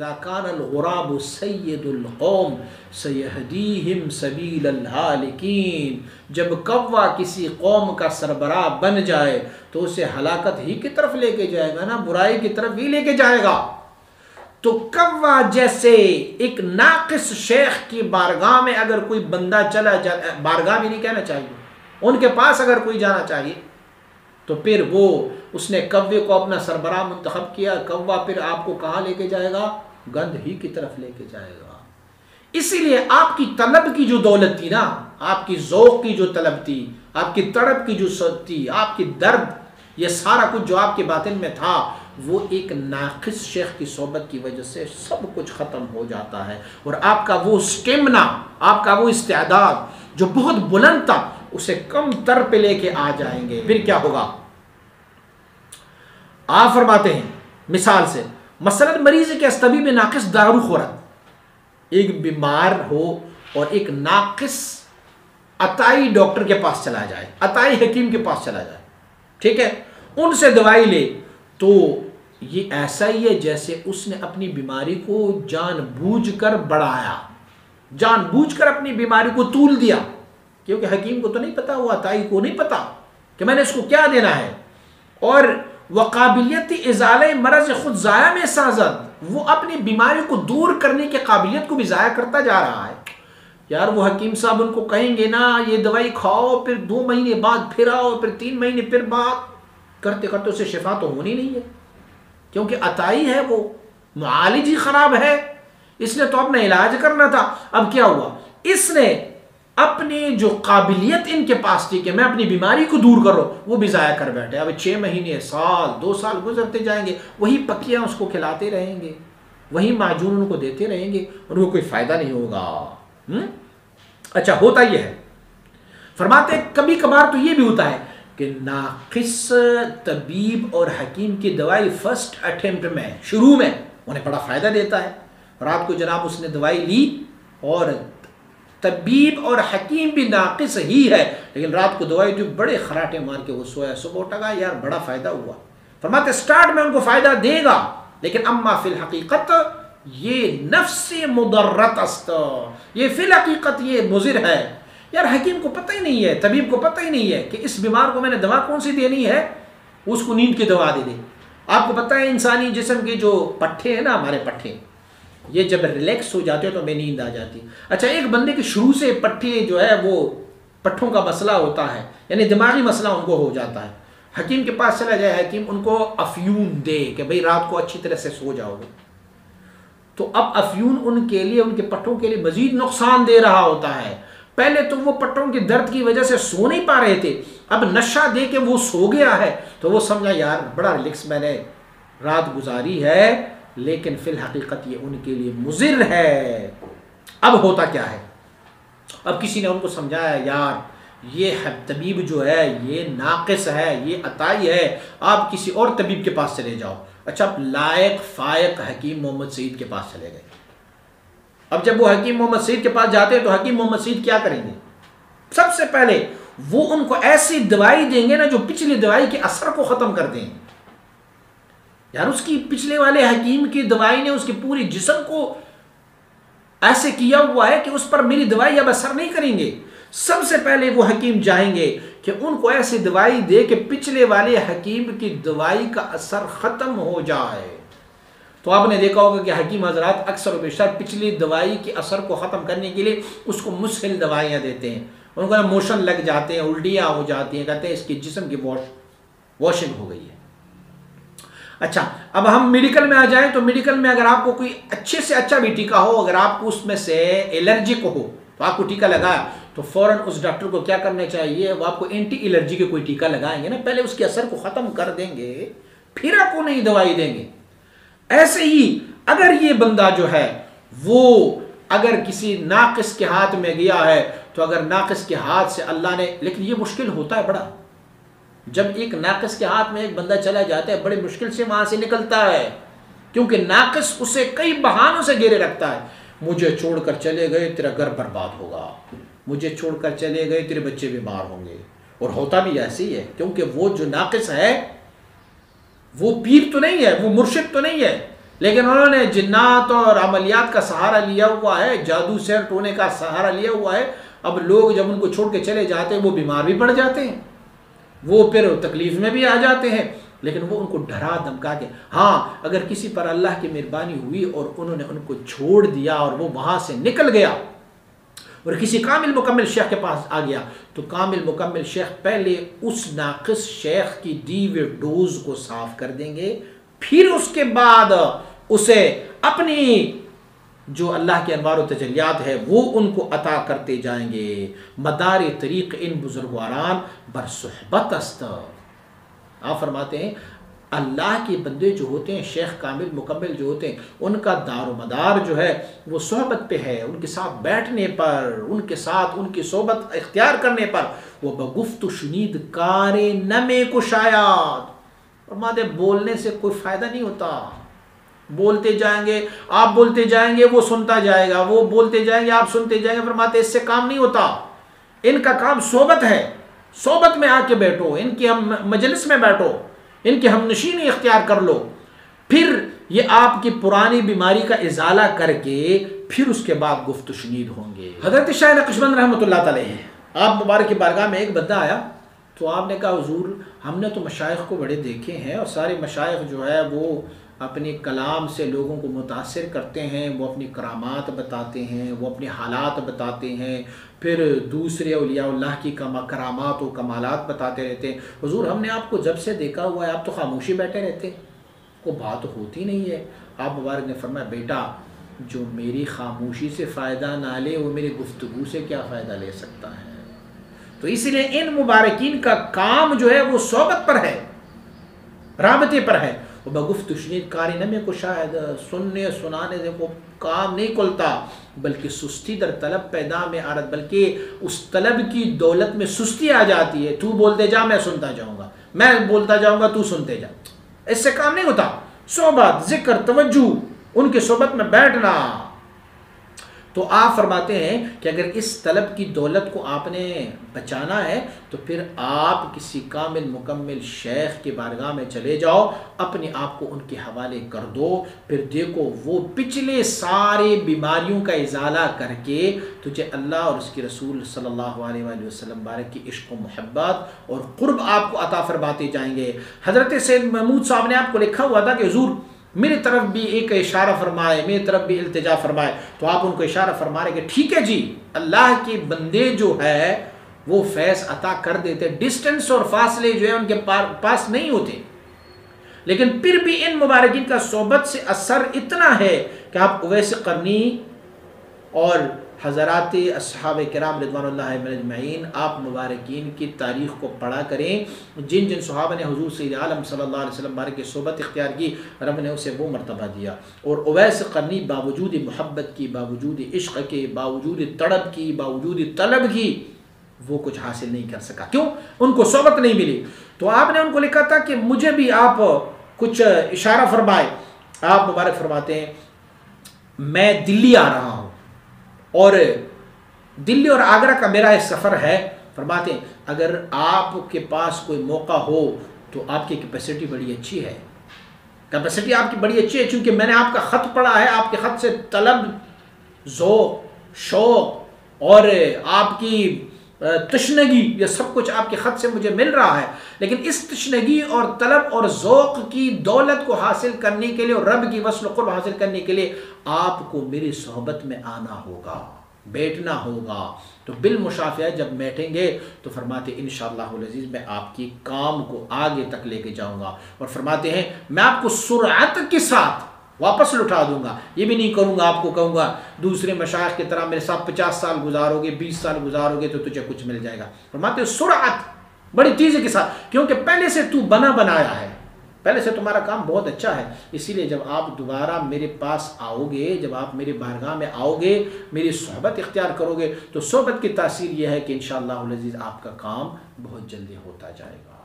इज़ा कानल गुराबु सय्यदुल कौम सयहदीहिम सबीलल हालिकीन, जब कौवा किसी कौम का सरबराह बन जाए तो उसे हलाकत ही की तरफ लेके जाएगा ना, बुराई की तरफ ही लेके जाएगा। तो कौवा जैसे एक नाकिस शेख की बारगाह में अगर कोई बंदा चला जाए, बारगाह भी नहीं कहना चाहिए, उनके पास अगर कोई जाना चाहिए, तो फिर वो उसने कौवे को अपना सरबराह मुंतखब किया, कौवा फिर आपको कहाँ लेके जाएगा? गंद ही की तरफ लेके जाएगा। इसीलिए आपकी तलब की जो दौलत थी ना, आपकी ज़ौक़ की जो तलब थी, आपकी तड़प की जो सद थी, आपकी दर्द, ये सारा कुछ जो आपके बातिन में था, वो एक नाकिस शेख की सोबत की वजह से सब कुछ ख़त्म हो जाता है। और आपका वो स्टेमिना, आपका वो इस्तेदाद जो बहुत बुलंद था, उसे कम तर पे लेके आ जाएंगे। फिर क्या होगा? आप फरमाते हैं मिसाल से, मसलन मरीज़ के तबीब नाकिस दारू खोरत, एक बीमार हो और एक नाकिस अताई डॉक्टर के पास चला जाए, अताई हकीम के पास चला जाए, ठीक है, उनसे दवाई ले, तो ये ऐसा ही है जैसे उसने अपनी बीमारी को जानबूझकर बढ़ाया, जानबूझकर अपनी बीमारी को तूल दिया, क्योंकि हकीम को तो नहीं पता, हुआ अताई को नहीं पता कि मैंने इसको क्या देना है। और वक़ाबिलियत इज़ाले मरज़ खुद ज़ाया में साजद, वो अपनी बीमारी को दूर करने की काबिलियत को भी ज़ाया करता जा रहा है। यार वो हकीम साहब उनको कहेंगे ना ये दवाई खाओ, फिर 2 महीने बाद फिर आओ, फिर 3 महीने फिर बाद, करते करते उसे शिफा तो होनी नहीं है, क्योंकि अताई है, वो मुआलिज ही ख़राब है, इसने तो अपना इलाज करना था। अब क्या हुआ? इसने अपनी जो काबिलियत इनके पास थी कि मैं अपनी बीमारी को दूर करो, वो भी ज़ाया कर बैठे। अब 6 महीने, साल, 2 साल गुजरते जाएंगे, वही पक्कियाँ उसको खिलाते रहेंगे, वही माजून उनको देते रहेंगे, उनको कोई फ़ायदा नहीं होगा। अच्छा, होता यह है, फरमाते कभी कभार तो ये भी होता है कि नाकिस तबीब और हकीम की दवाई फर्स्ट अटेम्प्ट में, शुरू में उन्हें बड़ा फ़ायदा देता है। रात को जनाब उसने दवाई ली और तबीब और हकीम भी नाकिस ही है, लेकिन रात को दवाई जो बड़े खराटे मार के वो सोया, सुबह उठा, यार बड़ा फ़ायदा हुआ। फरमाते स्टार्ट में उनको फ़ायदा देगा, लेकिन अम्मा फिल हकीकत ये नफ्स मुदर्रत अस्त, ये फिल हकीकत ये मुज़िर है। यार हकीम को पता ही नहीं है, तबीब को पता ही नहीं है कि इस बीमार को मैंने दवा कौन सी देनी है, उसको नींद की दवा दे दे। आपको पता है इंसानी जिस्म के जो पट्टे हैं ना, हमारे पट्टे, ये जब रिलैक्स हो जाते हो तो हमें नींद आ जाती। अच्छा, एक बंदे के शुरू से पट्टे जो है वो पट्टों का मसला होता है, यानी दिमागी मसला उनको हो जाता है। हकीम के पास चला जाए, हकीम उनको अफ्यून दे कि भाई रात को अच्छी तरह से सो जाओगे, तो अब अफ्यून उनके लिए, उनके पट्टों के लिए मजीद नुकसान दे रहा होता है। पहले तो वो पट्टों के दर्द की वजह से सो नहीं पा रहे थे, अब नशा दे के वो सो गया है, तो वो समझा यार बड़ा रिलैक्स मैंने रात गुजारी है, लेकिन फिल हकीकत ये उनके लिए मुज़िर है। अब होता क्या है? अब किसी ने उनको समझाया यार ये तबीब जो है ये नाकिस है, ये अताई है, आप किसी और तबीब के पास चले जाओ। अच्छा, आप लायक फायक हकीम मोहम्मद सईद के पास चले गए। अब जब वो हकीम मोहम्मद सईद के पास जाते हैं तो हकीम मोहम्मद सईद क्या करेंगे? सबसे पहले वो उनको ऐसी दवाई देंगे ना जो पिछली दवाई के असर को ख़त्म कर देंगे। यार उसकी पिछले वाले हकीम की दवाई ने उसके पूरी जिस्म को ऐसे किया हुआ है कि उस पर मेरी दवाई अब असर नहीं करेंगे। सबसे पहले वो हकीम जाएंगे कि उनको ऐसी दवाई दे कि पिछले वाले हकीम की दवाई का असर ख़त्म हो जाए। तो आपने देखा होगा कि हकीम हजरात अक्सर बेशर पिछली दवाई के असर को ख़त्म करने के लिए उसको मुस्हिल दवाइयाँ देते हैं। उनको ना मोशन लग जाते हैं, उल्टियाँ हो जाती हैं, कहते हैं इसके जिस्म की वॉशिंग हो गई है। अच्छा, अब हम मेडिकल में आ जाएं तो मेडिकल में अगर आपको कोई अच्छे से अच्छा भी टीका हो, अगर आपको उसमें से एलर्जिक हो तो आपको टीका लगाया तो फ़ौरन उस डॉक्टर को क्या करना चाहिए? वो आपको एंटी एलर्जी के कोई टीका लगाएंगे ना, पहले उसके असर को ख़त्म कर देंगे, फिर आपको नई दवाई देंगे। ऐसे ही अगर ये बंदा जो है वो अगर किसी नाकिस के हाथ में गया है, तो अगर नाकिस के हाथ से अल्लाह ने, लेकिन ये मुश्किल होता है बड़ा, जब एक नाकिस के हाथ में एक बंदा चला जाता है बड़ी मुश्किल से वहाँ से निकलता है, क्योंकि नाकिस उसे कई बहानों से घेरे रखता है। मुझे छोड़कर चले गए तेरा घर बर्बाद होगा, मुझे छोड़कर चले गए तेरे बच्चे बीमार होंगे। और होता भी ऐसे ही है, क्योंकि वो जो नाकिस है वो पीर तो नहीं है, वो मुर्शिद तो नहीं है, لیکن انہوں نے جنات اور عملیات کا سہارا لیا ہوا ہے، جادو سحر ٹونے کا سہارا لیا ہوا ہے. اب لوگ جب ان کو چھوڑ کے چلے جاتے ہیں وہ بیمار بھی پڑ جاتے ہیں، وہ پھر تکلیف میں بھی آ جاتے ہیں. لیکن وہ ان کو ڈرا دھمکا کے، ہاں اگر کسی پر اللہ کی مہربانی ہوئی اور انہوں نے ان کو چھوڑ دیا اور وہ وہاں سے نکل گیا اور کسی کامل مکمل شیخ کے پاس آ گیا، تو کامل مکمل شیخ پہلے اس ناقص شیخ کی دی ہوئے ڈوز کو صاف کر دیں گے، پھر اس کے بعد اسے اپنی جو اللہ کے انوار و تجلیات ہے وہ ان کو عطا کرتے جائیں گے. مدار طریق ان بزرگواران بر صحبت است. آپ فرماتے ہیں اللہ کے بندے جو ہوتے ہیں، شیخ کامل مکمل جو ہوتے ہیں، ان کا دار و مدار جو ہے وہ صحبت پہ ہے، ان کے ساتھ بیٹھنے پر، ان کے ساتھ ان کی صحبت اختیار کرنے پر. وہ بگفت و شنید کار نمے کشایات. فرماتے بولنے سے کوئی فائدہ نہیں ہوتا، بولتے جائیں گے، آپ بولتے جائیں گے وہ سنتا جائے گا، وہ بولتے جائیں گے آپ سنتے جائیں گے. فرماتے اس سے کام نہیں ہوتا. ان کا کام صحبت ہے، صحبت میں آ کے بیٹھو، ان کی ہم مجلس میں بیٹھو، ان کی ہم نشینی اختیار کر لو، پھر یہ آپ کی پرانی بیماری کا ازالہ کر کے پھر اس کے بعد گفت و شنید ہوں گے. حضرت شاہ نقشبند رحمۃ اللہ علیہ آپ مبارک کی بارگاہ میں ایک بندہ آیا تو آپ نے کہا حضور ہم نے تو مشائخ کو بڑے دیکھے ہیں اور سارے مشائخ جو ہے وہ اپنے کلام سے لوگوں کو متاثر کرتے ہیں، وہ اپنی کرامات بتاتے ہیں، وہ اپنے حالات بتاتے ہیں، پھر دوسرے اولیاء اللہ کی کرامات و کمالات بتاتے رہتے ہیں. حضور ہم نے آپ کو جب سے دیکھا ہوا ہے آپ تو خاموشی بیٹھے رہتے ہیں، کوئی بات ہوتی نہیں ہے. آپ مبارک نے فرمایا بیٹا جو میری خاموشی سے فائدہ نہ لے وہ میری گفتگو سے کیا فائدہ لے سکتا ہے. تو اس لیے ان مبارکین کا کام جو ہے وہ صحبت پر ہے، رابطے پر ہے. وہ بگفت شنید کاری نمے کو شاید سننے سنانے سے کو کام نہیں کھلتا، بلکہ سستی در طلب پیدا میں عادت، بلکہ اس طلب کی دولت میں سستی آ جاتی ہے. تو بولتے جا میں سنتا جاؤں گا، میں بولتا جاؤں گا تو سنتے جا، اس سے کام نہیں ہوتا. صحبت، ذکر، توجہ، ان کی صحبت میں بیٹھنا. تو آپ فرماتے ہیں کہ اگر اس طلب کی دولت کو آپ نے بچانا ہے تو پھر آپ کسی کامل مکمل شیخ کی بارگاہ میں چلے جاؤ، اپنے آپ کو ان کے حوالے کر دو، پھر دیکھو وہ پچھلے سارے بیماریوں کا ازالہ کر کے تجھے اللہ اور اس کے رسول صلی اللہ علیہ وآلہ وسلم بارک کی عشق و محبت اور قرب آپ کو عطا فرماتے جائیں گے. حضرت سید محمود صاحب نے آپ کو لکھا ہوا تھا کہ حضور میری طرف بھی ایک اشارہ فرمائے، میری طرف بھی التجا فرمائے. تو آپ ان کو اشارہ فرما رہے کہ ٹھیک ہے جی، اللہ کے بندے جو ہے وہ فیض عطا کر دیتے، ڈسٹنس اور فاصلے جو ہے ان کے پاس نہیں ہوتے، لیکن پھر بھی ان مبارکین کا صحبت سے اثر اتنا ہے کہ آپ اویس قرنی اور حضرات اصحاب کرام رضوان اللہ اجمعین آپ مبارکین کی تاریخ کو پڑھا کریں. جن جن صحابہ نے حضور سید عالم صلی اللہ علیہ وسلم بارک کی صحبت اختیار کی، رب نے اسے وہ مرتبہ دیا. اور اویس قرنی باوجود محبت کی، باوجود عشق کے، باوجود تڑپ کی، باوجود طلب کی، وہ کچھ حاصل نہیں کر سکا. کیوں؟ ان کو صحبت نہیں ملی. تو آپ نے ان کو لکھا تھا کہ مجھے بھی آپ کچھ اشارہ فرمائے. آپ مبارک فرماتے ہیں میں دلی آ رہا ہوں اور دلی اور آگرہ کا میرا ایک سفر ہے. فرماتے ہیں اگر آپ کے پاس کوئی موقع ہو تو آپ کی کیپیسٹی بڑی اچھی ہے، کیپیسٹی آپ کی بڑی اچھی ہے، چونکہ میں نے آپ کا خط پڑھا ہے، آپ کے خط سے طلب، ذوق، شوق اور آپ کی تشنگی، یہ سب کچھ آپ کے خط سے مجھے مل رہا ہے. لیکن اس تشنگی اور طلب اور ذوق کی دولت کو حاصل کرنے کے لیے اور رب کی وصل و قرب حاصل کرنے کے لیے آپ کو میری صحبت میں آنا ہوگا، بیٹھنا ہوگا. تو بالمشافہہ جب بیٹھیں گے تو فرماتے انشاءاللہ العزیز میں آپ کی کام کو آگے تک لے کے جاؤں گا. اور فرماتے ہیں میں آپ کو سرعت کے ساتھ واپس لٹا دوں گا. یہ بھی نہیں کروں گا آپ کو کہوں گا دوسرے مشائخ کی طرح میرے ساتھ 50 سال گزارو گے، 20 سال گزارو گے تو تجھے کچھ مل جائے گا. فرماتے سرعت، بڑی تیزی کے ساتھ، کیونکہ پہلے سے تو بنایا ہے، پہلے سے تمہارا کام بہت اچھا ہے. اسی لیے جب آپ دوبارہ میرے پاس آؤ گے، جب آپ میری بارگاہ میں آؤ گے، میری صحبت اختیار کرو گے، تو صحبت کی تاثیر یہ ہے کہ انشاءاللہ العزیز آپ کا کام بہت جلدی ہوتا جائے گا.